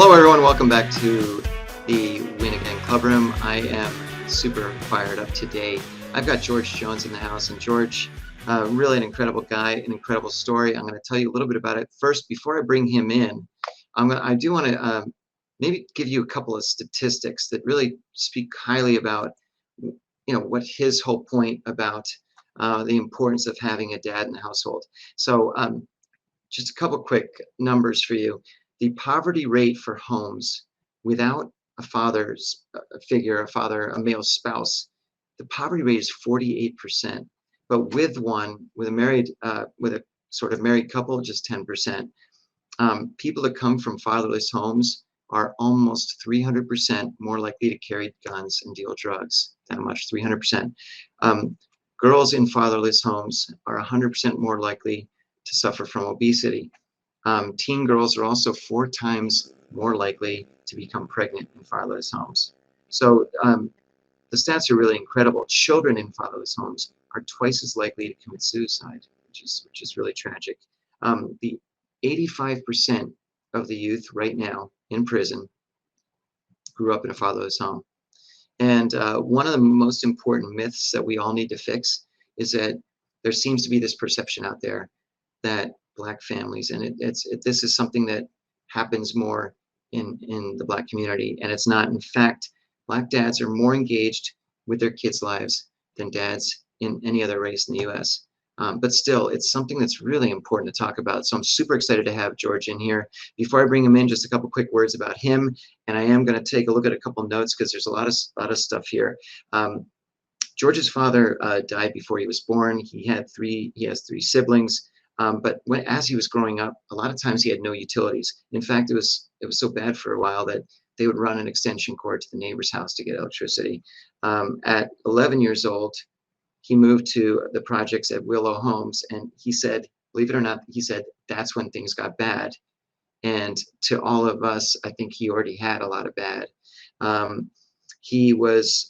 Hello, everyone. Welcome back to the Win Again Clubroom. I am super fired up today. I've got George Jones in the house, and George, really an incredible guy, an incredible story. I'm going to tell you a little bit about it. First, before I bring him in, I do want to maybe give you a couple of statistics that really speak highly about, what his whole point about the importance of having a dad in the household. So, just a couple quick numbers for you. The poverty rate for homes without a father's figure, a male spouse, the poverty rate is 48%. But with a sort of married couple, just 10%. People that come from fatherless homes are almost 300% more likely to carry guns and deal drugs. That much, 300%. Girls in fatherless homes are 100% more likely to suffer from obesity. Teen girls are also 4 times more likely to become pregnant in fatherless homes. So the stats are really incredible. Children in fatherless homes are twice as likely to commit suicide, which is really tragic. The 85% of the youth right now in prison grew up in a fatherless home. And one of the most important myths that we all need to fix is that there seems to be this perception out there that Black families, and this is something that happens more in the Black community, and it's not. In fact, Black dads are more engaged with their kids' lives than dads in any other race in the U.S. But still, it's something that's really important to talk about. So I'm super excited to have George in here. Before I bring him in, just a couple quick words about him, and I am going to take a look at a couple notes because there's a lot of stuff here. George's father died before he was born. He has 3 siblings. But as he was growing up, a lot of times he had no utilities. In fact, it was so bad for a while that they would run an extension cord to the neighbor's house to get electricity. At 11 years old, he moved to the projects at Willow Homes, and he said, believe it or not, he said that's when things got bad. And to all of us, I think he already had a lot of bad.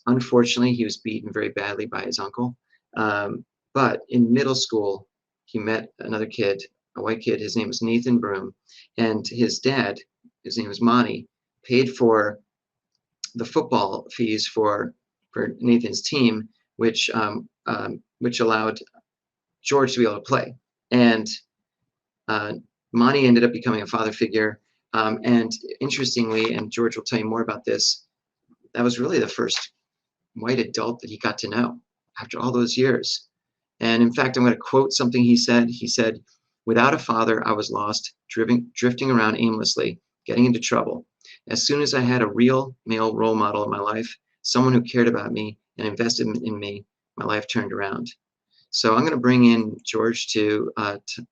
Unfortunately, he was beaten very badly by his uncle. But in middle school, he met another kid, a white kid. His name was Nathan Broom, and his dad, his name was Monty, paid for the football fees for Nathan's team, which allowed George to be able to play. And Monty ended up becoming a father figure. And interestingly, and George will tell you more about this, that was really the first white adult that he got to know after all those years. And in fact, I'm going to quote something he said. He said, "Without a father, I was lost, drifting around aimlessly, getting into trouble. As soon as I had a real male role model in my life, someone who cared about me and invested in me, my life turned around." So I'm going to bring in George to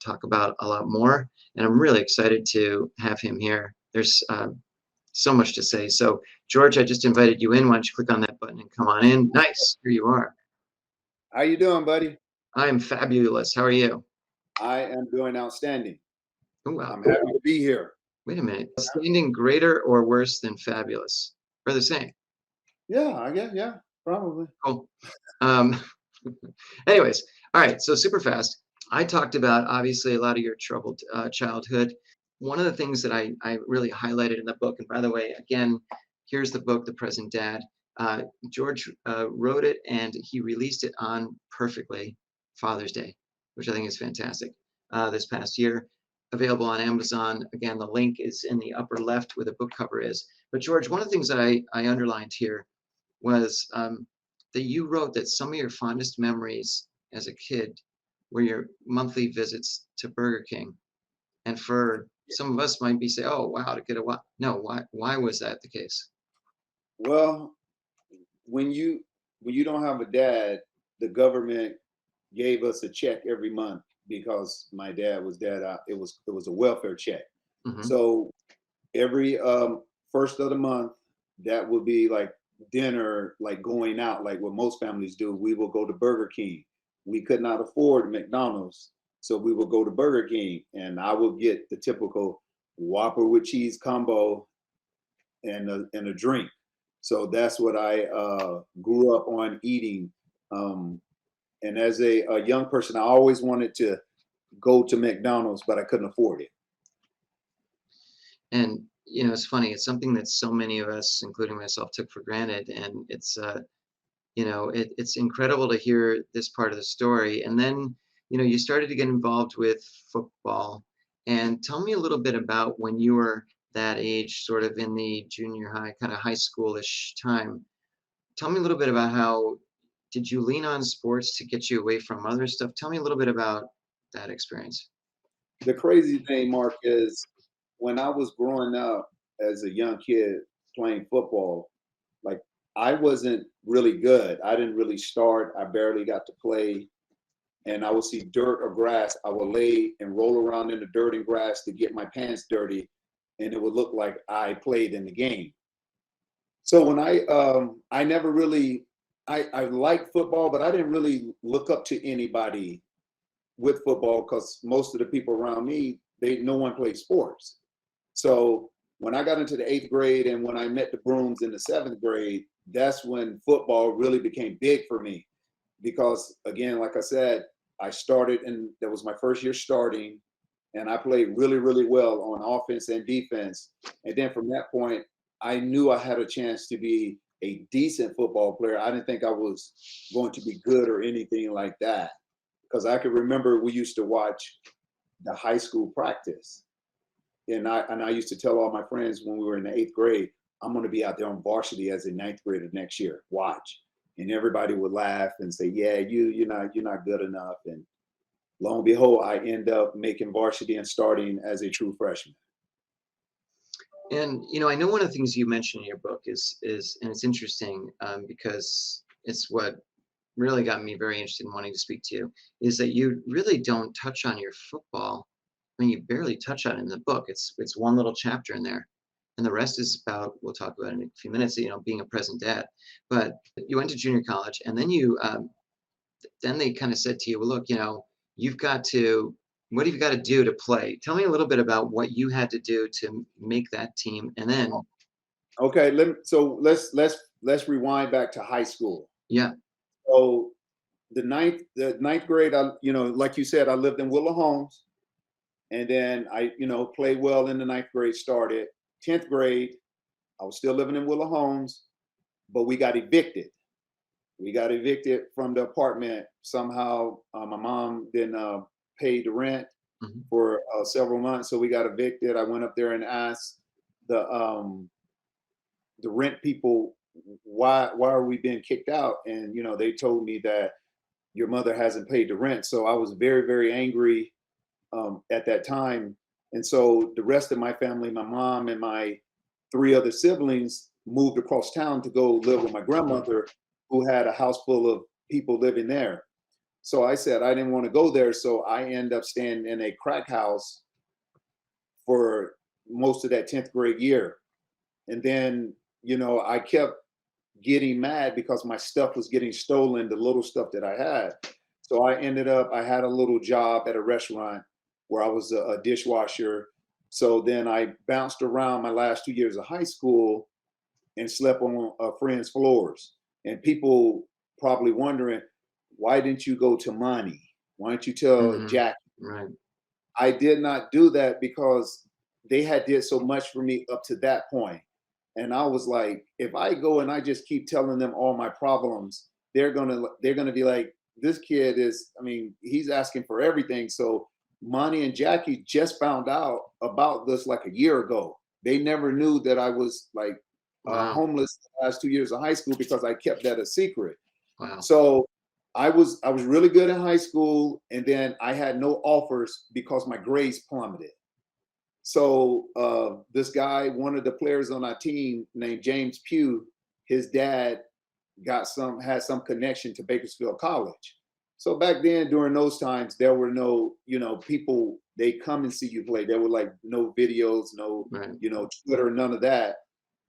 talk about a lot more. And I'm really excited to have him here. There's so much to say. So George, I just invited you in. Why don't you click on that button and come on in? Nice. Here you are. How you doing, buddy? I am fabulous. How are you? I am doing outstanding. Oh, wow. I'm happy to be here. Wait a minute. Outstanding, greater, or worse than fabulous? Or the same? Yeah, I guess. Yeah, probably. Cool. Um, anyways, all right. So super fast. I talked about obviously a lot of your troubled childhood. One of the things that I really highlighted in the book, and by the way, again, here's the book, The Present Dad. George wrote it and he released it on perfectly Father's Day, which I think is fantastic. This past year, available on Amazon. Again, the link is in the upper left where the book cover is. But George, one of the things that I underlined here was that you wrote that some of your fondest memories as a kid were your monthly visits to Burger King. And for some of us might be say, oh, wow, to get a what? No, why was that the case? Well, when you don't have a dad, the government gave us a check every month because my dad was dead. It was a welfare check. Mm-hmm. So every first of the month, that would be like dinner, like going out, like what most families do. We will go to Burger King. We could not afford McDonald's, so we would go to Burger King, and I would get the typical Whopper with cheese combo and a drink. So that's what I grew up on eating. And as a young person, I always wanted to go to McDonald's, but I couldn't afford it. And it's funny. It's something that so many of us, including myself, took for granted, and it's incredible to hear this part of the story. And then, you started to get involved with football. And tell me a little bit about when you were that age, sort of in the junior high, kind of high schoolish time. Tell me a little bit about how did you lean on sports to get you away from other stuff? Tell me a little bit about that experience. The crazy thing, Mark, is when I was growing up as a young kid playing football, like I wasn't really good. I didn't really start. I barely got to play. And I would see dirt or grass. I would lay and roll around in the dirt and grass to get my pants dirty. And it would look like I played in the game. So when I never really, I liked football, but I didn't really look up to anybody with football because most of the people around me, no one played sports. So when I got into the 8th grade and when I met the Brooms in the 7th grade, that's when football really became big for me. Because again, like I said, I started and that was my first year starting, and I played really, really well on offense and defense. And then from that point, I knew I had a chance to be a decent football player. I didn't think I was going to be good or anything like that. Because I could remember we used to watch the high school practice. And I used to tell all my friends when we were in the 8th grade, I'm going to be out there on varsity as a 9th grader next year. Watch. And everybody would laugh and say, "Yeah, you're not good enough." And lo and behold, I end up making varsity and starting as a true freshman. And I know one of the things you mentioned in your book is and it's interesting, because it's what really got me very interested in wanting to speak to you, is that you really don't touch on your football. I mean, you barely touch on it in the book. It's one little chapter in there, and the rest is about, we'll talk about in a few minutes, being a present dad. But you went to junior college, and then then they kind of said to you, well, look, you've got to, what have you got to do to play? Tell me a little bit about what you had to do to make that team, and then Okay, let's rewind back to high school. yeah. So the ninth grade, like you said, I lived in Willow Homes, and then I played well in the ninth grade. Started 10th grade, I was still living in Willow Homes, but we got evicted. We got evicted from the apartment somehow. My mom didn't pay the rent Mhm. for several months, so we got evicted. I went up there and asked the rent people, why are we being kicked out? And they told me that your mother hasn't paid the rent. So I was very, very angry at that time. And so the rest of my family, my mom and my 3 other siblings, moved across town to go live with my grandmother, who had a house full of people living there. So I said I didn't want to go there. So I ended up staying in a crack house for most of that 10th grade year. And then, I kept getting mad because my stuff was getting stolen, the little stuff that I had. So I had a little job at a restaurant where I was a dishwasher. So then I bounced around my last 2 years of high school and slept on friends' floors. And people probably wondering, why didn't you go to Monty? Why didn't you tell Mhm. Jack? Right. I did not do that because they had did so much for me up to that point. And I was like, if I go and I just keep telling them all my problems, they're gonna be like, this kid is, I mean, he's asking for everything. So Monty and Jackie just found out about this like a year ago. They never knew that I was like Wow. homeless the last 2 years of high school because I kept that a secret. Wow. So I was really good in high school, and then I had no offers because my grades plummeted. So this guy, one of the players on our team named James Pugh, his dad had some connection to Bakersfield College. So back then, during those times, there were no, people, they come and see you play. There were like no videos, no, Right. Twitter, none of that.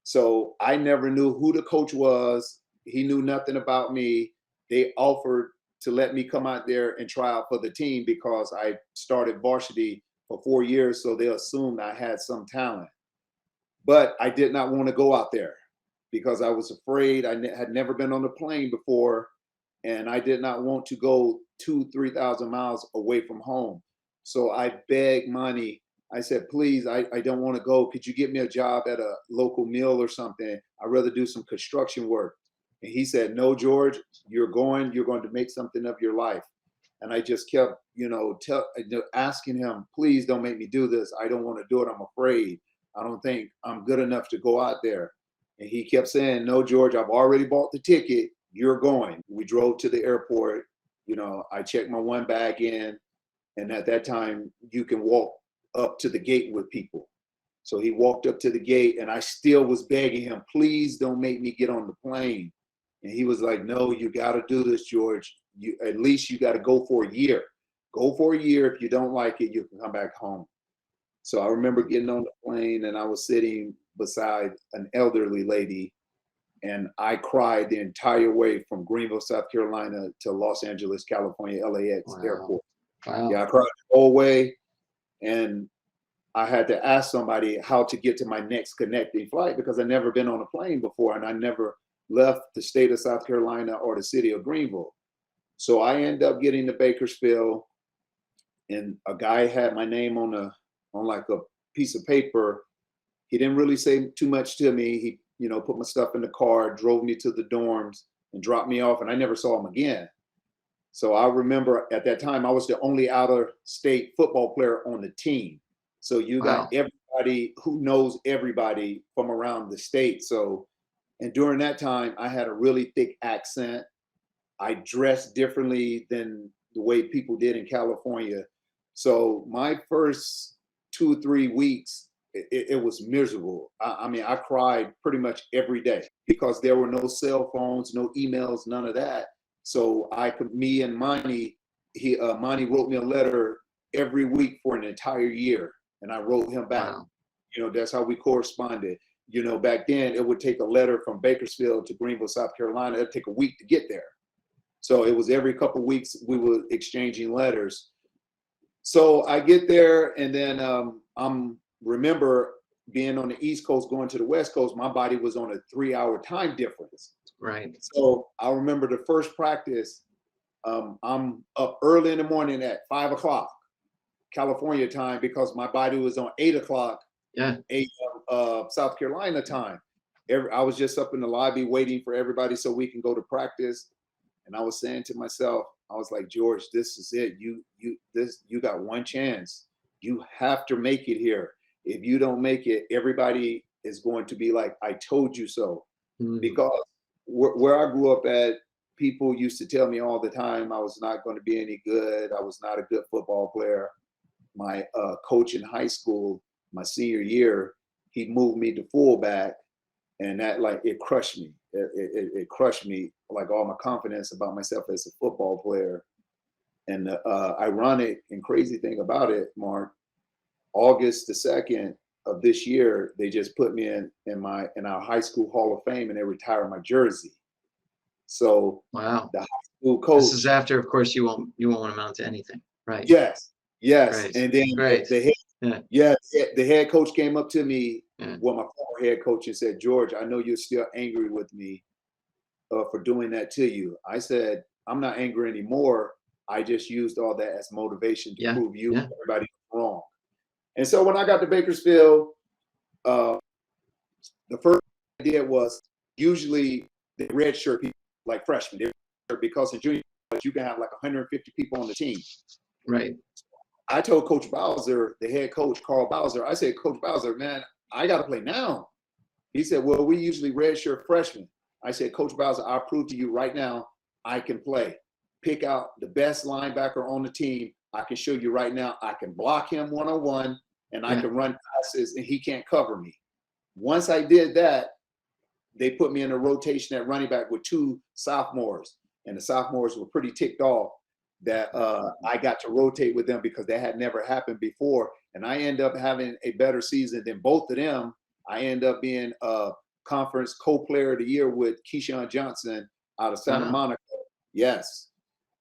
So I never knew who the coach was. He knew nothing about me. They offered to let me come out there and try out for the team because I started varsity for 4 years. So they assumed I had some talent. But I did not want to go out there because I was afraid. Had never been on a plane before, and I did not want to go 3,000 miles away from home. So I begged money I said, please, I don't want to go. Could you get me a job at a local mill or something? I'd rather do some construction work. And he said, no, George, you're going to make something of your life. And I just kept, asking him, please don't make me do this. I don't want to do it. I'm afraid. I don't think I'm good enough to go out there. And he kept saying, no, George, I've already bought the ticket. You're going. We drove to the airport. I checked my one bag in. And at that time, you can walk up to the gate with people. So he walked up to the gate, and I still was begging him, please don't make me get on the plane. And he was like, no, you got to do this, George. At least you got to go for a year. Go for a year. If you don't like it, you can come back home. So I remember getting on the plane, and I was sitting beside an elderly lady, and I cried the entire way from Greenville, South Carolina to Los Angeles, California, LAX airport. Wow. Yeah, I cried the whole way. And I had to ask somebody how to get to my next connecting flight because I'd never been on a plane before, and I never left the state of South Carolina or the city of Greenville. So I ended up getting to Bakersfield, and a guy had my name on like a piece of paper. He didn't really say too much to me. He, put my stuff in the car, drove me to the dorms, and dropped me off, and I never saw him again. So I remember at that time, I was the only out-of-state football player on the team. So you got everybody who knows everybody from around the state. And during that time, I had a really thick accent. I dressed differently than the way people did in California. So my first 2 or 3 weeks, it was miserable. I mean, I cried pretty much every day because there were no cell phones, no emails, none of that. So me and Monty, Monty wrote me a letter every week for an entire year, and I wrote him back. Wow. That's how we corresponded. Back then it would take a letter from Bakersfield to Greenville, South Carolina. It'd take a week to get there. So it was every couple of weeks we were exchanging letters. So I get there, and then remember being on the East Coast, going to the West Coast, my body was on a 3-hour time difference. Right. So I remember the first practice, I'm up early in the morning at 5 o'clock California time because my body was on 8 o'clock a.m. South Carolina time. I was just up in the lobby waiting for everybody so we can go to practice. And I was saying to myself, I was like, George, this is it. You got one chance. You have to make it here. If you don't make it, everybody is going to be like, I told you so. Mm-hmm. Because where I grew up at, people used to tell me all the time I was not going to be any good. I was not a good football player. My coach in high school, my senior year, he moved me to fullback, and that it crushed me. It crushed me, like all my confidence about myself as a football player. And the ironic and crazy thing about it, Mark, August the 2nd of this year, they just put me in our high school Hall of Fame, and they retired my jersey. So wow, the high school coach. This is after, of course, you won't amount to anything, right? Yes. Right. And then the head coach came up to me, my former head coach, and said, George, I know you're still angry with me for doing that to you. I said, I'm not angry anymore. I just used all that as motivation to prove you and everybody wrong. And so when I got to Bakersfield, the first thing I did was usually the red shirt people, like freshmen, because in junior college you can have like 150 people on the team. Right. I told Coach Bowser, the head coach, Carl Bowser, I said, Coach Bowser, man, I got to play now. He said, well, we usually redshirt freshmen. I said, Coach Bowser, I'll prove to you right now I can play. Pick out the best linebacker on the team. I can show you right now I can block him one-on-one, and I can run passes, and he can't cover me. Once I did that, they put me in a rotation at running back with 2 sophomores, and the sophomores were pretty ticked off that I got to rotate with them because that had never happened before. And I end up having a better season than both of them. I end up being a conference co-player of the year with Keyshawn Johnson out of Santa Monica. Yes.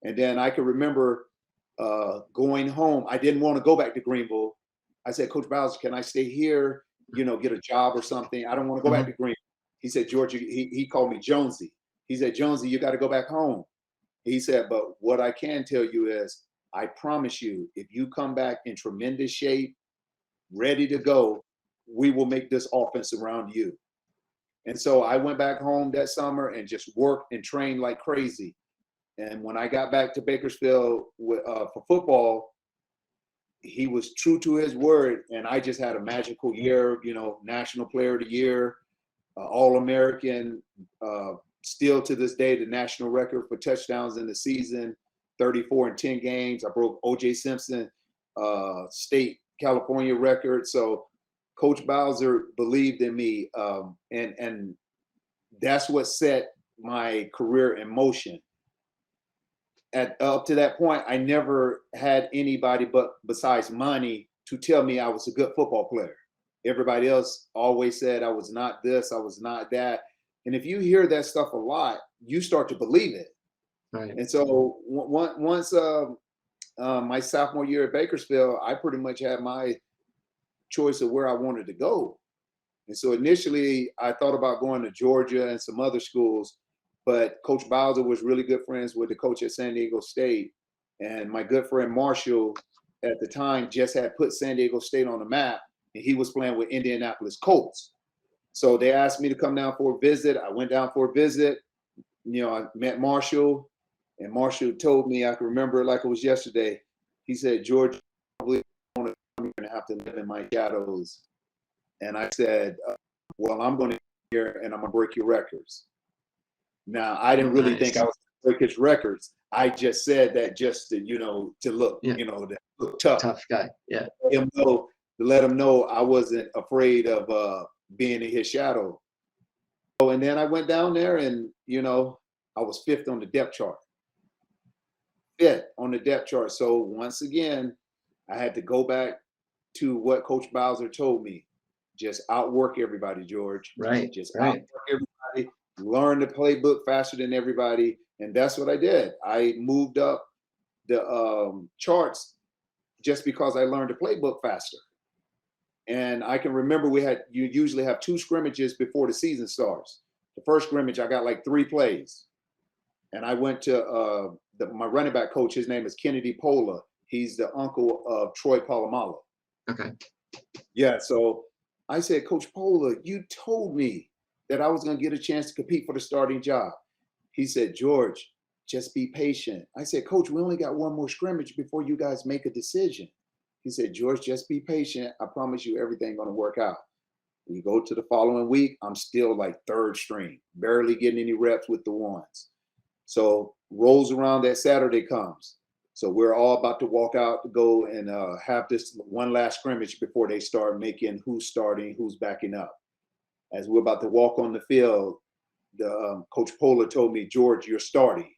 And then I can remember going home. I didn't want to go back to Greenville. I said, Coach Bowser, can I stay here, get a job or something? I don't want to go back to Greenville. He said, George, he called me Jonesy. He said, Jonesy, you got to go back home. He said, but what I can tell you is, I promise you, if you come back in tremendous shape, ready to go. We will make this offense around you. And so I went back home that summer and just worked and trained like crazy. And when I got back to Bakersfield for football, he was true to his word. And I just had a magical year, you know, National Player of the Year, All-American, still to this day, the national record for touchdowns in the season, 34 in 10 games. I broke O.J. Simpson state California record. So Coach Bowser believed in me, and that's what set my career in motion. Up to that point, I never had anybody besides money to tell me I was a good football player. Everybody else always said I was not this, I was not that. And if you hear that stuff a lot, you start to believe it. Right. And so once my sophomore year at Bakersfield, I pretty much had my choice of where I wanted to go. And so initially I thought about going to Georgia and some other schools, but Coach Bowser was really good friends with the coach at San Diego State. And my good friend Marshall at the time just had put San Diego State on the map, and he was playing with Indianapolis Colts. So they asked me to come down for a visit. I went down for a visit. You know, I met Marshall, and Marshall told me, I can remember it like it was yesterday. He said, George, probably want to come here and have to live in my shadows. And I said, well, I'm going to be here and I'm going to break your records. Now, I didn't really think I was going to break his records. I just said that just to, you know, to look, you know, to look tough. Tough guy. Yeah. To let him know I wasn't afraid of being in his shadow. Oh, and then I went down there and, you know, I was 5th on the depth chart. 5th on the depth chart. So once again, I had to go back to what Coach Bowser told me. Just outwork everybody, George. Right. Just outwork everybody. Learn the playbook faster than everybody. And that's what I did. I moved up the charts just because I learned the playbook faster. And I can remember you usually have 2 scrimmages before the season starts. The first scrimmage, I got like 3 plays. And I went to my running back coach. His name is Kennedy Pola. He's the uncle of Troy Polamalu. Okay. Yeah. So I said, Coach Pola, you told me that I was going to get a chance to compete for the starting job. He said, George, just be patient. I said, Coach, we only got 1 more scrimmage before you guys make a decision. He said, George, just be patient. I promise you everything's going to work out. We go to the following week. I'm still like 3rd string, barely getting any reps with the ones. So rolls around, that Saturday comes. So we're all about to walk out to go and have this one last scrimmage before they start making who's starting, who's backing up. As we're about to walk on the field, the Coach Pola told me, George, you're starting.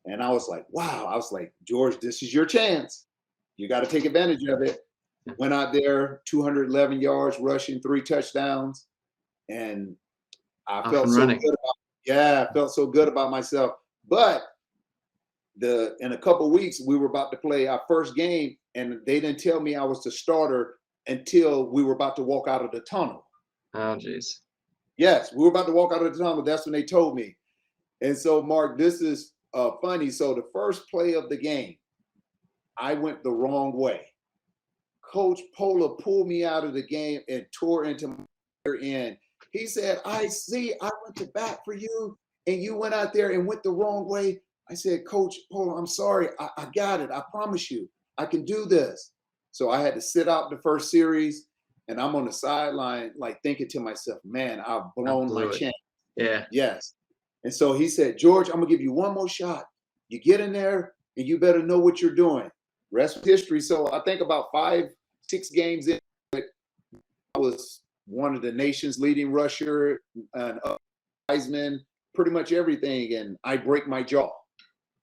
And I was like, wow. I was like, George, this is your chance. You got to take advantage of it. Went out there, 211 yards, rushing, 3 touchdowns. And I felt so good I felt so good about myself. But in a couple of weeks, we were about to play our first game, and they didn't tell me I was the starter until we were about to walk out of the tunnel. Oh, geez. Yes, we were about to walk out of the tunnel. That's when they told me. And so, Mark, this is funny. So the first play of the game, I went the wrong way. Coach Pola pulled me out of the game and tore into my rear end. He said, I see, I went to bat for you, and you went out there and went the wrong way. I said, Coach Pola, I'm sorry. I got it. I promise you, I can do this. So I had to sit out the first series, and I'm on the sideline, like thinking to myself, man, I've blown my chance. Yeah. Yes. And so he said, George, I'm going to give you 1 more shot. You get in there, and you better know what you're doing. Rest of history. So I think about 5-6 games in, I was one of the nation's leading rusher and Heisman, pretty much everything. And I break my jaw.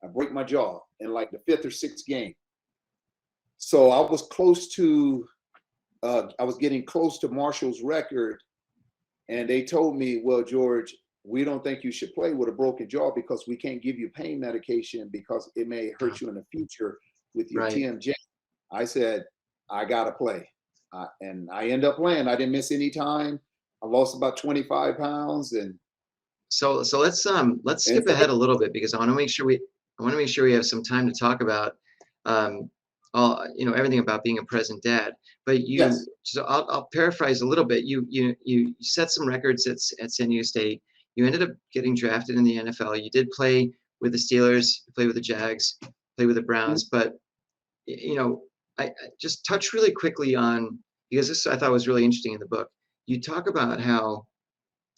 In like the 5th or 6th game. So I was getting close to Marshall's record. And they told me, well, George, we don't think you should play with a broken jaw because we can't give you pain medication because it may hurt you in the future with your TMJ. I said, I got to play. And I ended up playing. I didn't miss any time. I lost about 25 pounds. And so let's skip ahead a little bit because I want to make sure we have some time to talk about everything about being a present dad. But Yes. so I'll paraphrase a little bit. You set some records at San Diego State. You ended up getting drafted in the NFL. You did play with the Steelers, play with the Jags, play with the Browns. But I just touch really quickly on, because this I thought was really interesting in the book. You talk about how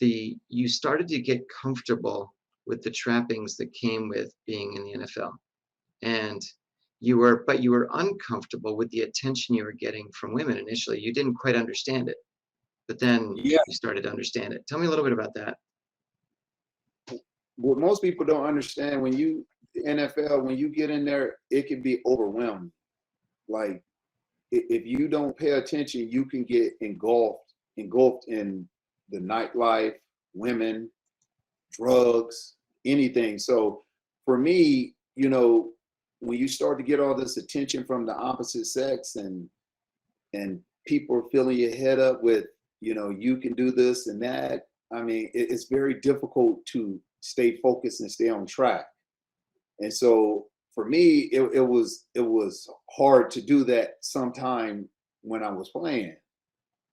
you started to get comfortable with the trappings that came with being in the NFL, and but you were uncomfortable with the attention you were getting from women initially. You didn't quite understand it, but then Yeah. you started to understand it. Tell me a little bit about that. What most people don't understand, the NFL, when you get in there, it can be overwhelming. Like, if you don't pay attention, you can get engulfed in the nightlife, women, drugs, anything. So for me, when you start to get all this attention from the opposite sex, and people are filling your head up with, you can do this and that. I mean, it's very difficult to stay focused and stay on track. And so for me, it was hard to do that sometime when I was playing.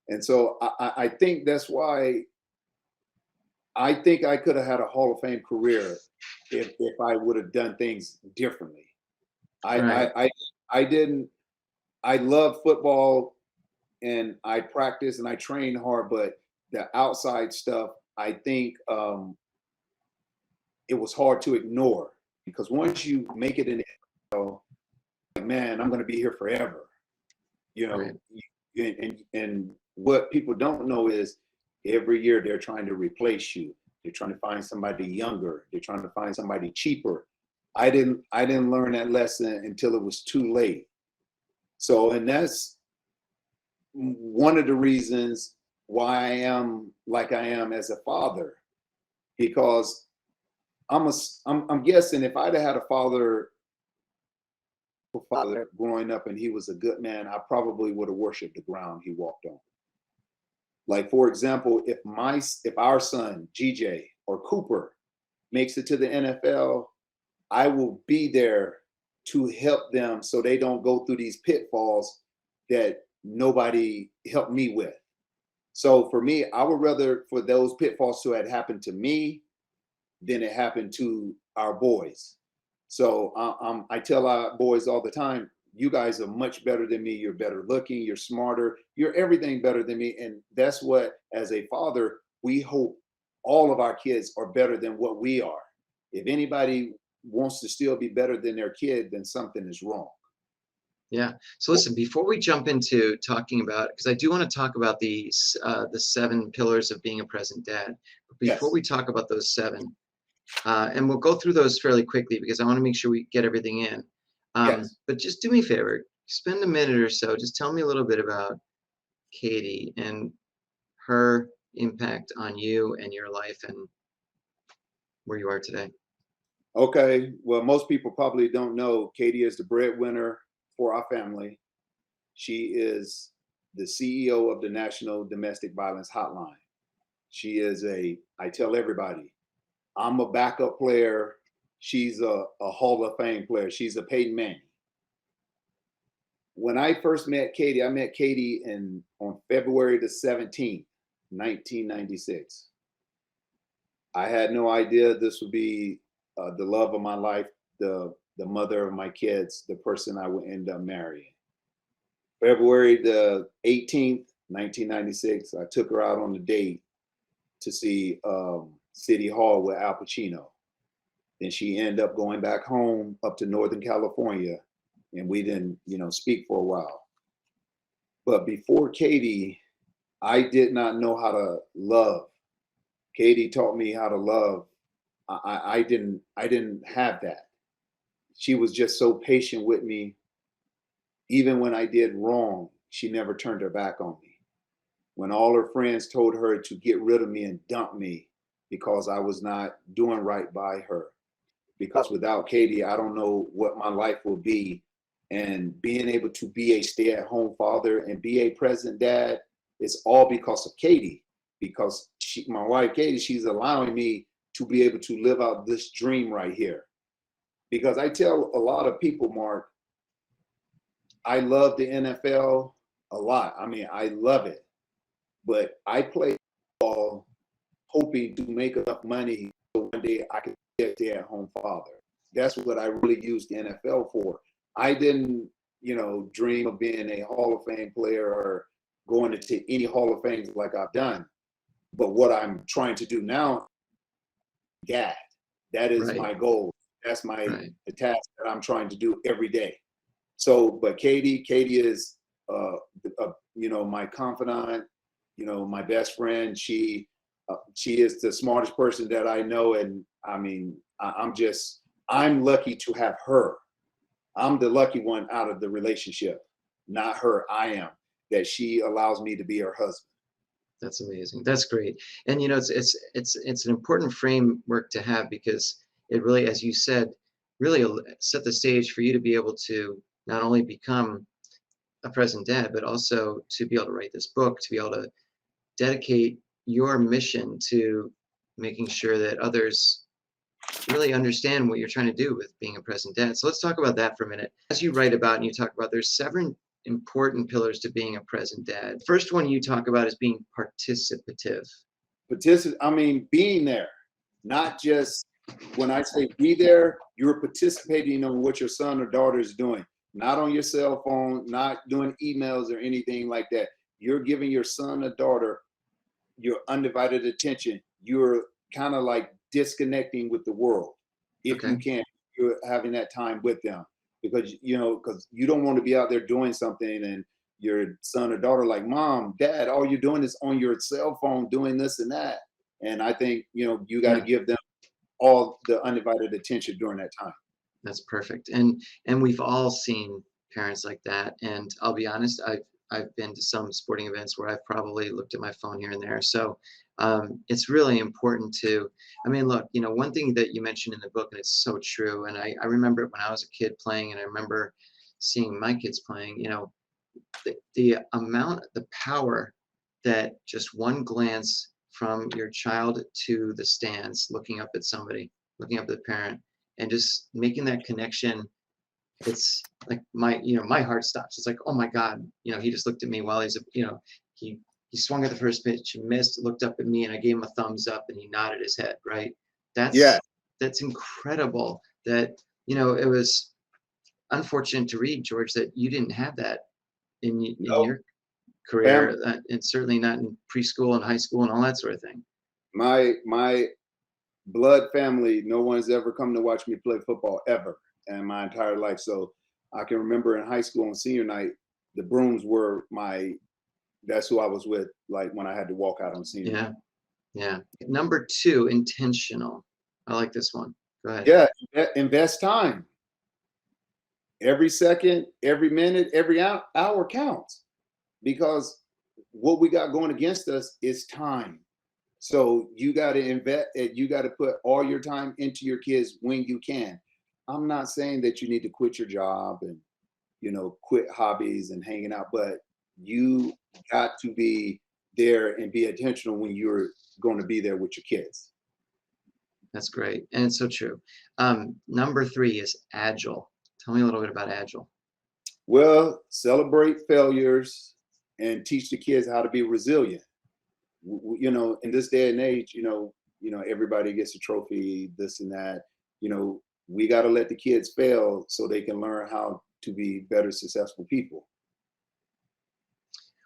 And so I think that's why I think I could have had a Hall of Fame career if I would have done things differently. I Right. I I, I didn't. I love football, and I practice and I train hard, but the outside stuff, I think it was hard to ignore, because once you make it in, like, man, I'm going to be here forever. You Right. know, and what people don't know is every year they're trying to replace you. They're trying to find somebody younger. They're trying to find somebody cheaper. I didn't learn that lesson until it was too late. So, and that's one of the reasons why I am like I am as a father, because I'm guessing if I'd have had a father growing up and he was a good man, I probably would have worshipped the ground he walked on. Like, for example, if our son GJ or Cooper makes it to the NFL, I will be there to help them so they don't go through these pitfalls that nobody helped me with. So for me, I would rather for those pitfalls to have happened to me than it happened to our boys. So I tell our boys all the time, you guys are much better than me. You're better looking, you're smarter, you're everything better than me. And that's what, as a father, we hope all of our kids are better than what we are. If anybody wants to still be better than their kid, then something is wrong. Yeah. So listen, before we jump into talking about, because I do want to talk about the 7 pillars of being a present dad. But before Yes. we talk about those 7, and we'll go through those fairly quickly because I want to make sure we get everything in. Yes. But just do me a favor, spend a minute or so, just tell me a little bit about Katie and her impact on you and your life and where you are today. Okay. Well, most people probably don't know Katie is the breadwinner for our family. She is the CEO of the National Domestic Violence Hotline. She is I tell everybody, I'm a backup player. She's a Hall of Fame player. She's a Peyton Manning. When I first met Katie, I met Katie on February the 17th, 1996. I had no idea this would be the love of my life, the mother of my kids, the person I would end up marrying. February the 18th, 1996, I took her out on a date to see City Hall with Al Pacino. Then she ended up going back home up to Northern California, and we didn't, speak for a while. But before Katie, I did not know how to love. Katie taught me how to love. I didn't have that. She was just so patient with me. Even when I did wrong, she never turned her back on me. When all her friends told her to get rid of me and dump me because I was not doing right by her. Because without Katie, I don't know what my life will be. And being able to be a stay-at-home father and be a present dad, it's all because of Katie. Because my wife, Katie, she's allowing me to be able to live out this dream right here. Because I tell a lot of people, Mark, I love the NFL a lot. I mean, I love it, but I play ball hoping to make enough money so one day I can be a stay-at-home father. That's what I really used the NFL for. I didn't, dream of being a Hall of Fame player or going to any Hall of Fames like I've done. But what I'm trying to do now, God, that is Right. my goal. That's Right. the task that I'm trying to do every day. So, but Katie is, my confidant, my best friend. She is the smartest person that I know, and I mean, I'm lucky to have her. I'm the lucky one out of the relationship, not her. I am that she allows me to be her husband. That's amazing. That's great. And it's an important framework to have because it really, as you said, really set the stage for you to be able to not only become a present dad, but also to be able to write this book, to be able to dedicate your mission to making sure that others really understand what you're trying to do with being a present dad. So let's talk about that for a minute. As you write about and you talk about, there's 7 important pillars to being a present dad. First one you talk about is being participative. I mean, being there, not just when I say be there, you're participating on what your son or daughter is doing, not on your cell phone, not doing emails or anything like that. You're giving your son or daughter your undivided attention. You're kind of like disconnecting with the world. If you Okay. can, you're having that time with them because you don't want to be out there doing something and your son or daughter like, mom, dad, all you're doing is on your cell phone doing this and that. And I think you got to Yeah, give them all the undivided attention during that time. that's perfect. And we've all seen parents like that. And I'll be honest, I've been to some sporting events where I've probably looked at my phone here and there. So it's really important to, I mean, look, one thing that you mentioned in the book, and it's so true. And I remember it when I was a kid playing, and I remember seeing my kids playing, the amount, the power that just one glance from your child to the stands, looking up at somebody, looking up at the parent, and just making that connection. It's like my heart stops. It's like, oh my God, he just looked at me while he he swung at the first pitch, he missed, looked up at me, and I gave him a thumbs up, and he nodded his head. Right? Yeah. That's incredible. It was unfortunate to read, George, that you didn't have that in No. your Fam- career, and certainly not in preschool and high school and all that sort of thing. my blood family, no one's ever come to watch me play football ever in my entire life. So I can remember in high school on senior night, the Brooms were that's who I was with, like when I had to walk out on senior night. Yeah, yeah. Number 2, intentional. I like this one. Go ahead. Yeah, invest time. Every second, every minute, every hour counts because what we got going against us is time. So you got to invest, you got to put all your time into your kids when you can. I'm not saying that you need to quit your job and, quit hobbies and hanging out, but you got to be there and be intentional when you're going to be there with your kids. That's great, and it's so true. Number 3 is agile. Tell me a little bit about agile. Well, celebrate failures and teach the kids how to be resilient. In this day and age, everybody gets a trophy, this and that. We got to let the kids fail so they can learn how to be better, successful people.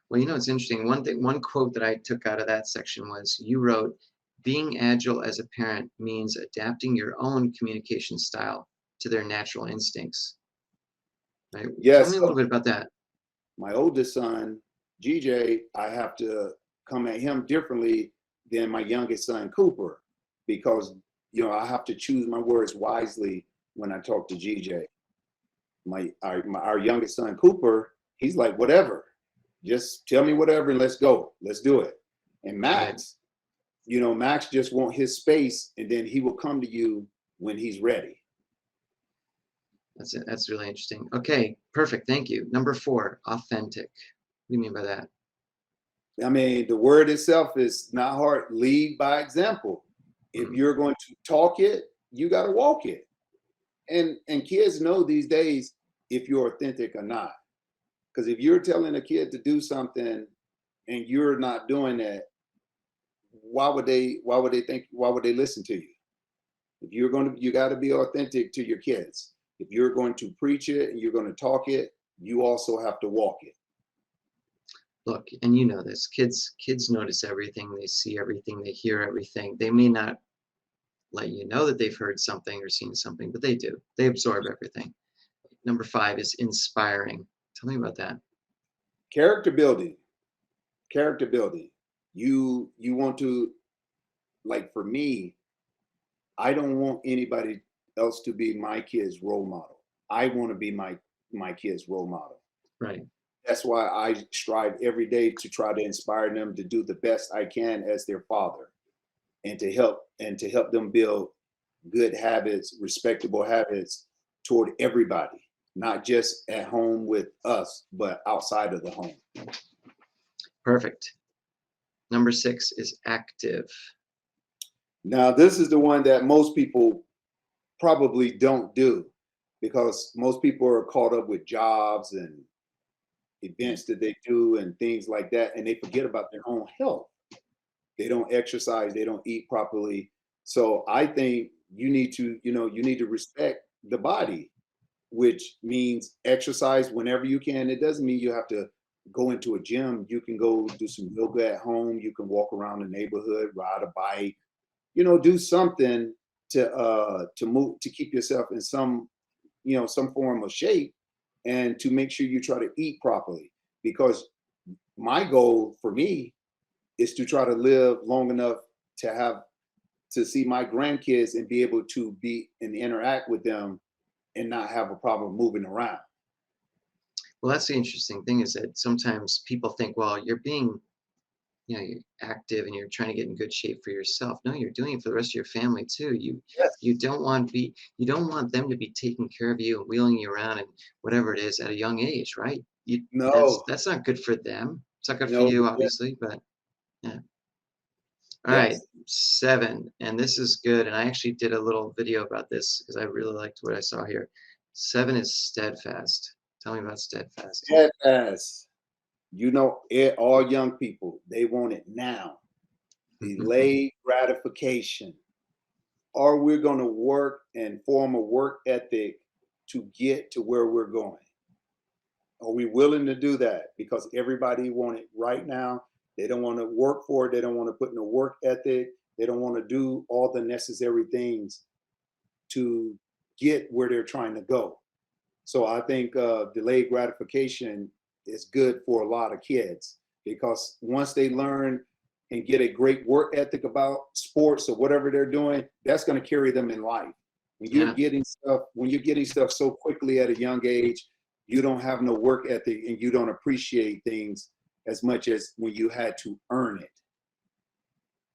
Well, it's interesting. One quote that I took out of that section was you wrote, "Being agile as a parent means adapting your own communication style to their natural instincts." Right? Tell Yes, me a little bit about that. my oldest son, GJ, I have to come at him differently than my youngest son, Cooper, because I have to choose my words wisely when I talk to GJ. Our youngest son, Cooper, he's like, whatever, just tell me whatever and let's go, let's do it. And Right. Max just want his space, and then he will come to you when he's ready. That's it. That's really interesting. Okay, perfect. Thank you. Number 4, authentic. What do you mean by that? I mean, the word itself is not hard. Lead by example. If Mm, you're going to talk it, you got to walk it. And kids know these days if you're authentic or not. Because if you're telling a kid to do something and you're not doing that, why would they listen to you? If you're going to, you got to be authentic to your kids. If you're going to preach it and you're going to talk it, you also have to walk it. Look, and you know this, kids notice everything, they see everything, they hear everything. They may not let you know that they've heard something or seen something, but they do. They absorb everything. Number 5 is inspiring. Tell me about that. Character building. Character building. You want to, like, for me, I don't want anybody else to be my kid's role model. I want to be my kid's role model. Right. That's why I strive every day to try to inspire them to do the best I can as their father, and to help them build good habits, respectable habits toward everybody, not just at home with us, but outside of the home. Perfect. Number 6 is active. Now, this is the one that most people probably don't do, because most people are caught up with jobs and events that they do and things like that, and they forget about their own health. They don't exercise, they don't eat properly. So I think you need to, you need to respect the body, which means exercise whenever you can. It doesn't mean you have to go into a gym. You can go do some yoga at home. You can walk around the neighborhood, ride a bike, do something to move, to keep yourself in some form of shape, and to make sure you try to eat properly. Because my goal for me is to try to live long enough to see my grandkids and be able to be and interact with them and not have a problem moving around. Well, that's the interesting thing, is that sometimes people think, well, you're being, you're active and you're trying to get in good shape for yourself. No, you're doing it for the rest of your family too. You Yes. don't want them to be taking care of you and wheeling you around and whatever it is at a young age, right? No. That's not good for them. It's not good for No. you, Yeah. obviously, but yeah. All right, Yes. 7, and this is good. And I actually did a little video about this because I really liked what I saw here. 7 is steadfast. Tell me about steadfast. Steadfast. All young people, they want it now. Delayed gratification. Or we're going to work and form a work ethic to get to where we're going. Are we willing to do that? Because everybody want it right now. They don't want to work for it. They don't want to put in a work ethic. They don't want to do all the necessary things to get where they're trying to go. So I think delayed gratification is good for a lot of kids, because once they learn and get a great work ethic about sports or whatever they're doing, that's going to carry them in life. Yeah. When you're getting stuff so quickly at a young age, you don't have no work ethic and you don't appreciate things as much as when you had to earn it.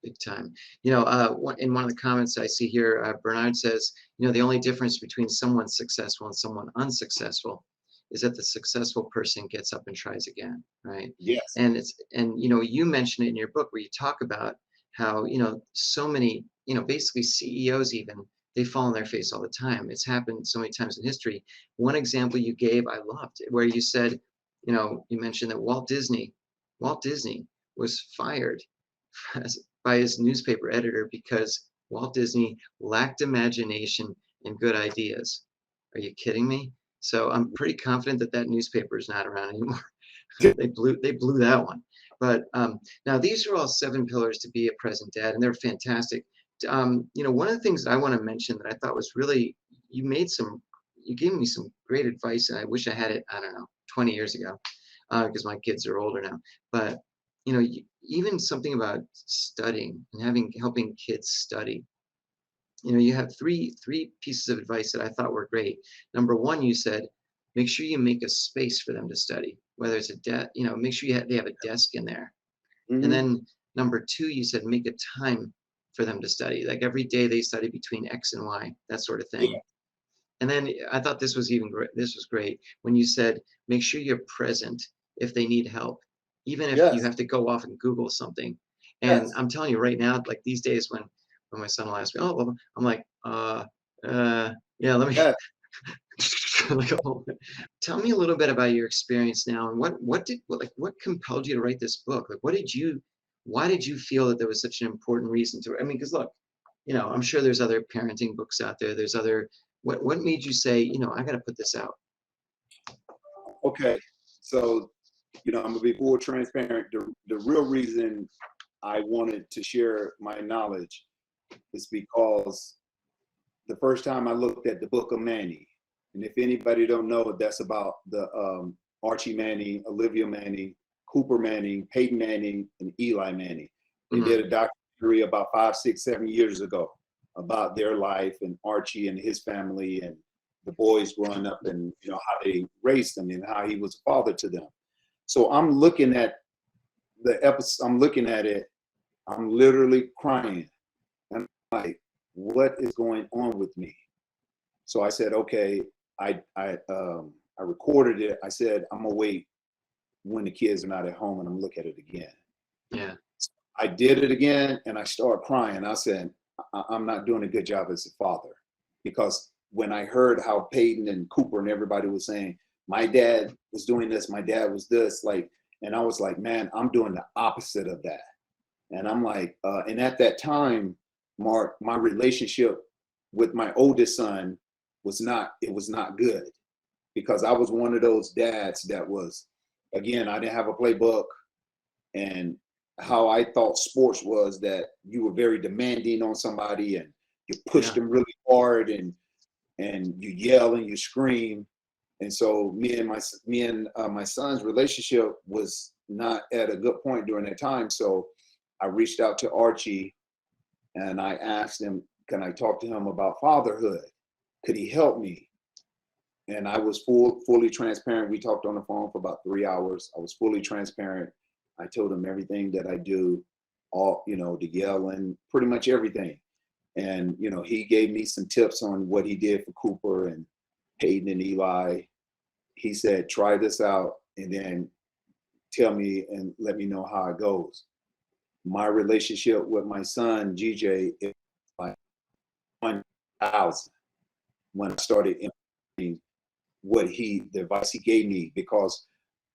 Big time. In one of the comments I see here, Bernard says, the only difference between someone successful and someone unsuccessful is that the successful person gets up and tries again, right? Yes. And you mention it in your book where you talk about how, so many, basically CEOs even, they fall on their face all the time. It's happened so many times in history. One example you gave, I loved, where you said, you mentioned that Walt Disney was fired by his newspaper editor because Walt Disney lacked imagination and good ideas. Are you kidding me? So I'm pretty confident that that newspaper is not around anymore. They blew that one. But now these are all 7 pillars to be a present dad, and they're fantastic. One of the things that I want to mention that I thought was really, you gave me some great advice, and I wish I had it, I don't know, 20 years ago, because my kids are older now. But even something about studying and helping kids study. You have three pieces of advice that I thought were great. Number 1, you said, make sure you make a space for them to study, whether it's make sure they have a desk in there. And Mm-hmm. then number 2, you said, make a time for them to study. Like every day they study between X and Y, that sort of Yeah. thing. And then I thought this was great when you said, make sure you're present if they need help, even if you Yes. have to go off and Google something. And Yes. I'm telling you right now, like these days when my son will ask me, oh, well, I'm like, yeah, let me Yes. Like, oh, tell me a little bit about your experience now, and what compelled you to write this book? Like, why did you feel that there was such an important reason to? I mean, because look, I'm sure there's other parenting books out there. There's other. What made you say, I got to put this out? Okay, so I'm gonna be full transparent. The real reason I wanted to share my knowledge is because the first time I looked at the Book of Manny, and if anybody don't know, that's about the Archie Manning, Olivia Manning, Cooper Manning, Peyton Manning, and Eli Manning. They Mhm. did a documentary about 5, 6, 7 years ago about their life and Archie and his family and the boys growing up and how they raised them and how he was a father to them. So I'm looking at the episode, I'm looking at it, I'm literally crying. And I'm like, what is going on with me? So I said, okay, I recorded it. I said, I'm gonna wait when the kids are not at home and I'm gonna look at it again. Yeah. I did it again and I started crying. I said, I'm not doing a good job as a father, because when I heard how Peyton and Cooper and everybody was saying, my dad was doing this, my dad was this, like, and I was like, man, I'm doing the opposite of that. And I'm like, and at that time, Mark, my relationship with my oldest son was not good, because I was one of those dads that was, again, I didn't have a playbook. And how I thought sports was that you were very demanding on somebody and you pushed Yeah. them really hard and you yell and you scream. And so me and my son's relationship was not at a good point during that time. So I reached out to Archie and I asked him, can I talk to him about fatherhood? Could he help me? And I was fully transparent. We talked on the phone for about 3 hours. I was fully transparent. I told him everything that I do, all, the yelling, pretty much everything. And, he gave me some tips on what he did for Cooper and Peyton and Eli. He said, try this out and then tell me and let me know how it goes. My relationship with my son, GJ, is like 1,000 when I started implementing the advice he gave me, because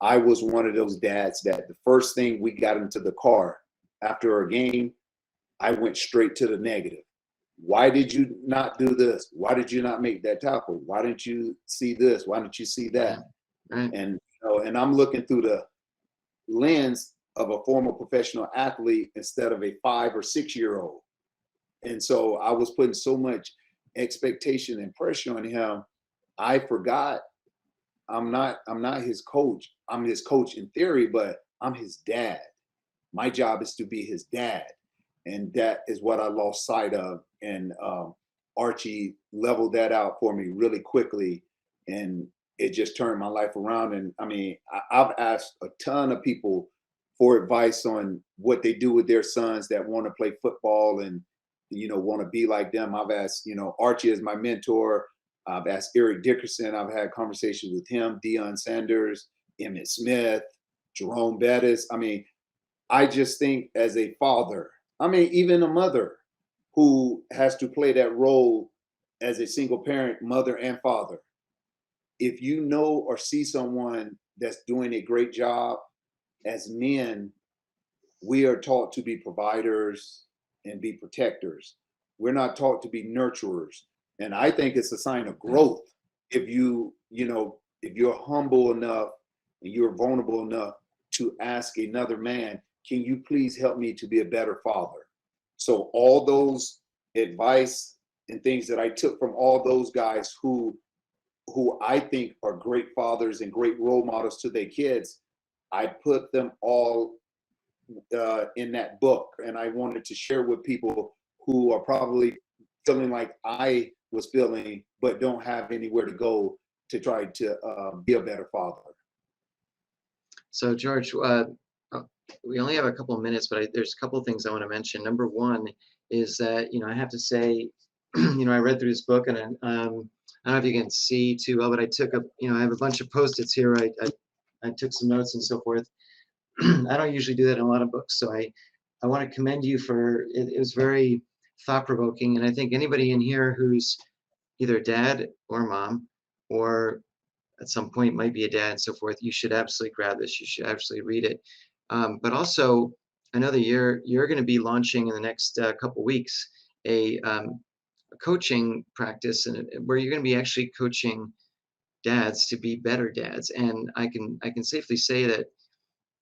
I was one of those dads that the first thing we got into the car after a game, I went straight to the negative. Why did you not do this? Why did you not make that tackle? Why didn't you see this? Why didn't you see that? Right. And and I'm looking through the lens of a former professional athlete instead of a 5 or 6 year old. And so I was putting so much expectation and pressure on him. I forgot I'm not his coach. I'm his coach in theory, but I'm his dad. My job is to be his dad. And that is what I lost sight of. And Archie leveled that out for me really quickly. And it just turned my life around. And I mean, I've asked a ton of people for advice on what they do with their sons that want to play football and, want to be like them. I've asked, Archie is my mentor. I've asked Eric Dickerson. I've had conversations with him, Deion Sanders, Emmitt Smith, Jerome Bettis. I mean, I just think as a father, I mean, even a mother who has to play that role as a single parent, mother and father, if you know or see someone that's doing a great job, as men, we are taught to be providers and be protectors. We're not taught to be nurturers. And I think it's a sign of growth if if you're humble enough and you're vulnerable enough to ask another man, can you please help me to be a better father? So all those advice and things that I took from all those guys who I think are great fathers and great role models to their kids, I put them all in that book, and I wanted to share with people who are probably feeling like I was feeling, but don't have anywhere to go to try to be a better father. So George, we only have a couple of minutes, but there's a couple of things I want to mention. Number one is that I have to say, I read through this book, and I don't know if you can see too well, but I took I have a bunch of post-its here. I took some notes and so forth. I don't usually do that in a lot of books, so I want to commend you for it. It was very thought-provoking, and I think anybody in here who's either dad or mom or at some point might be a dad and so forth, you should absolutely grab this. You should absolutely read it. But also, I know that you're going to be launching in the next couple weeks a coaching practice, and where you're going to be actually coaching dads to be better dads. And I can safely say that,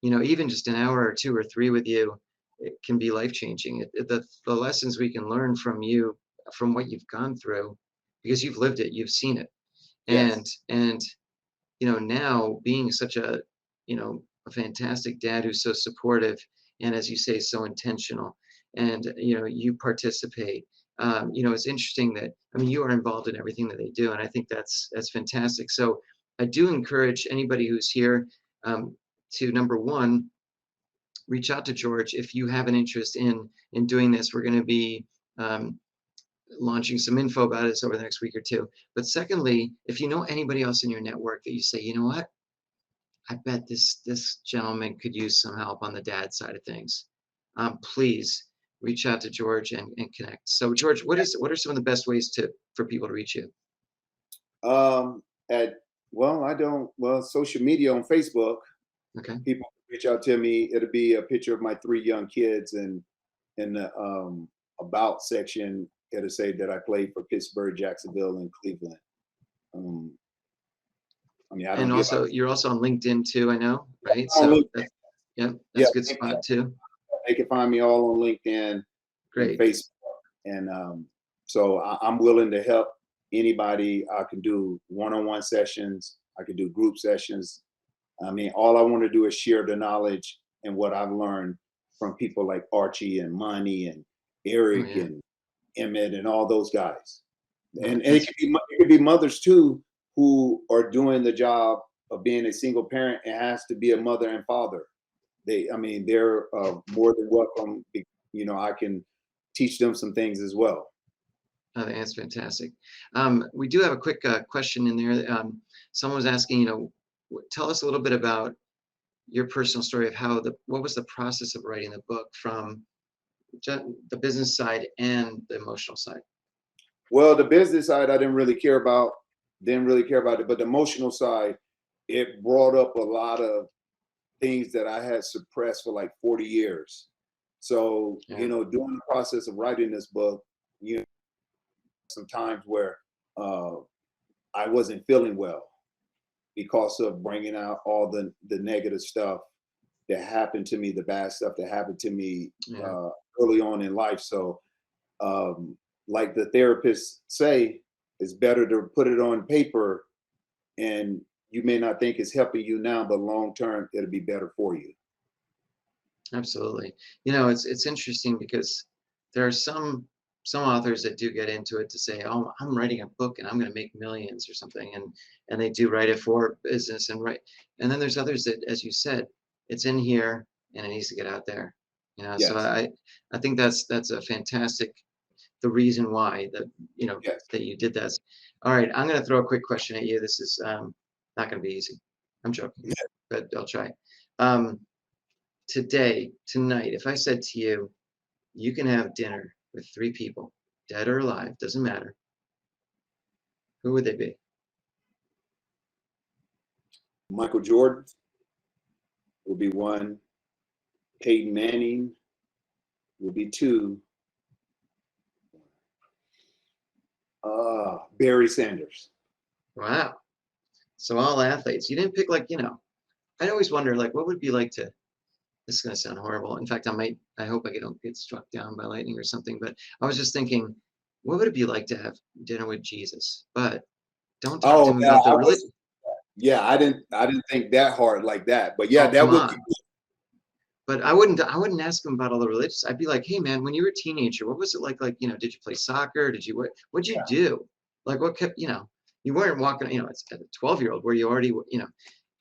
even just an hour or two or three with you, it can be life changing. The lessons we can learn from you, from what you've gone through, because you've lived it, you've seen it, Yes. and now being such a fantastic dad who's so supportive, and as you say, so intentional, and you participate. It's interesting that, I mean, you are involved in everything that they do, and I think that's fantastic. So I do encourage anybody who's here, to, number one, reach out to George if you have an interest in doing this. We're going to be um, launching some info about this over the next week or two. But secondly, if you know anybody else in your network that you say, you know what, I bet this gentleman could use some help on the dad side of things, please reach out to George and connect. So George, what are some of the best ways for people to reach you? At I don't social media on Facebook. Okay. People reach out to me. It'll be a picture of my three young kids, and in the about section, it'll say that I played for Pittsburgh, Jacksonville, and Cleveland. Um, I mean, I don't And give also, out. you're also on LinkedIn too, I know, right? On So LinkedIn. yeah, Yeah, that's a good spot too. they can find me all on LinkedIn and Great. Facebook, and so I'm willing to help anybody. I can do one-on-one sessions. I can do group sessions. I mean, all I want to do is share the knowledge and what I've learned from people like Archie and Money and Oh Eric yeah. and Emmett and all those guys. Oh, And that's it could be mothers too who are doing the job of being a single parent. It has to be a mother and father. I mean, they're more than welcome. I can teach them some things as well. Oh, that's fantastic. We do have a quick question in there. Someone was asking, tell us a little bit about your personal story of what was the process of writing the book, from the business side and the emotional side. Well, the business side, I didn't really care about. Didn't really care about it, but the emotional side, it brought up a lot of things that I had suppressed for like 40 years. So, Yeah. during the process of writing this book, some times where uh, I wasn't feeling well because of bringing out all the negative stuff that happened to me, the bad stuff that happened to me Yeah. early on in life. So, like the therapists say, it's better to put it on paper, and you may not think it's helping you now, but long term, it'll be better for you. Absolutely. It's interesting because there are some authors that do get into it to say, "Oh, I'm writing a book and I'm going to make millions or something," and they do write it for business and then there's others that, as you said, it's in here and it needs to get out there. So Yes, I think that's a fantastic, the reason why yes. that you did that. All right, I'm going to throw a quick question at you. This is not going to be easy. I'm joking, but I'll try. Um, tonight, if I said to you, you can have dinner with three people, dead or alive, doesn't matter, who would they be? Michael Jordan will be one. Peyton Manning will be two. Barry Sanders. Wow. So all athletes. You didn't pick, I'd always wonder, what would it be like to, this is going to sound horrible. In fact, I hope I don't get struck down by lightning or something, but I was just thinking, what would it be like to have dinner with Jesus? But don't talk to Oh him yeah, about the religion. yeah. I didn't think that hard like that, but yeah, Oh, that come would be. on. But I wouldn't ask him about all the religious. I'd be like, hey man, when you were a teenager, what was it like? Did you play soccer? What'd you do? Like what kept, you weren't walking, it's at a 12-year-old where you already,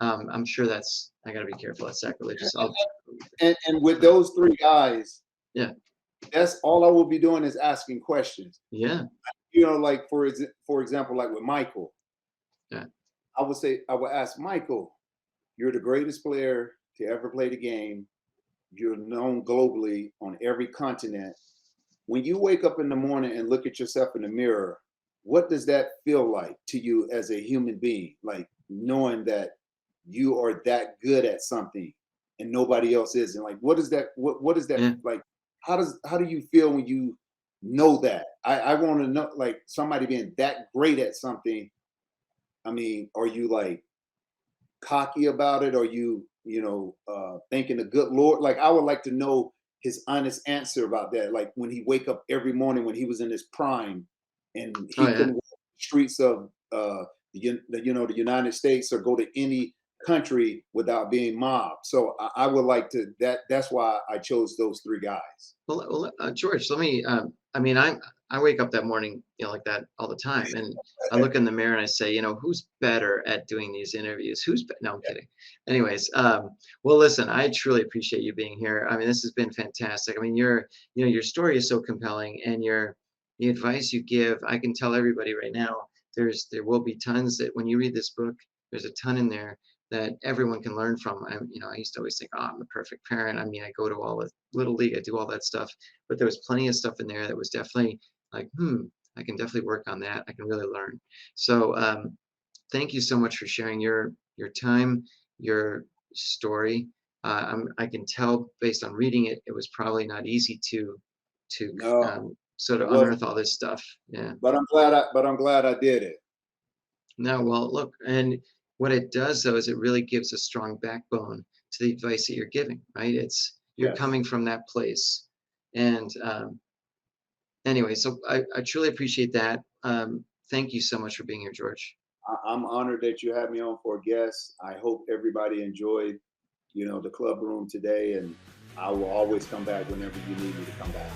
I'm sure I gotta be careful. That's sacrilegious. And with those three guys, Yeah. that's all I will be doing is asking questions. Yeah. Like for example, like with Michael, Yeah. I would ask Michael, you're the greatest player to ever play the game. You're known globally on every continent. When you wake up in the morning and look at yourself in the mirror, what does that feel like to you as a human being? Like knowing that you are that good at something and nobody else is. And like, what is that Yeah. like? How do you feel when you know that? I want to know, like, somebody being that great at something. I mean, are you like cocky about it? Are you, thanking the good Lord? Like, I would like to know his honest answer about that. Like when he wake up every morning when he was in his prime and Oh he yeah. couldn't walk the streets of the United States or go to any country without being mobbed. So I would like to that's why I chose those three guys. Well, George, let me. I mean, I wake up that morning, like that all the time, and I look in the mirror and I say, who's better at doing these interviews? No, I'm kidding. Anyways, well, listen, I truly appreciate you being here. I mean, this has been fantastic. I mean, your story is so compelling, and the advice you give, I can tell everybody right now. There will be tons that when you read this book, there's a ton in there that everyone can learn from. I used to always think, oh, I'm the perfect parent. I mean, I go to all the little league, I do all that stuff, but there was plenty of stuff in there that was definitely like, I can definitely work on that. I can really learn. So thank you so much for sharing your time, your story. I can tell based on reading it, it was probably not easy to No, sort it of wasn't, unearth all this stuff. Yeah. but I'm glad I did it. No, well, look, and what it does though is it really gives a strong backbone to the advice that you're giving, right? You're Yes. coming from that place. And anyway, so I truly appreciate that. Thank you so much for being here, George. I'm honored that you had me on for a guest. I hope everybody enjoyed, the club room today, and I will always come back whenever you need me to come back.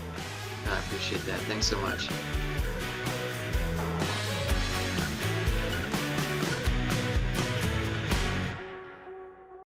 I appreciate that. Thanks so much.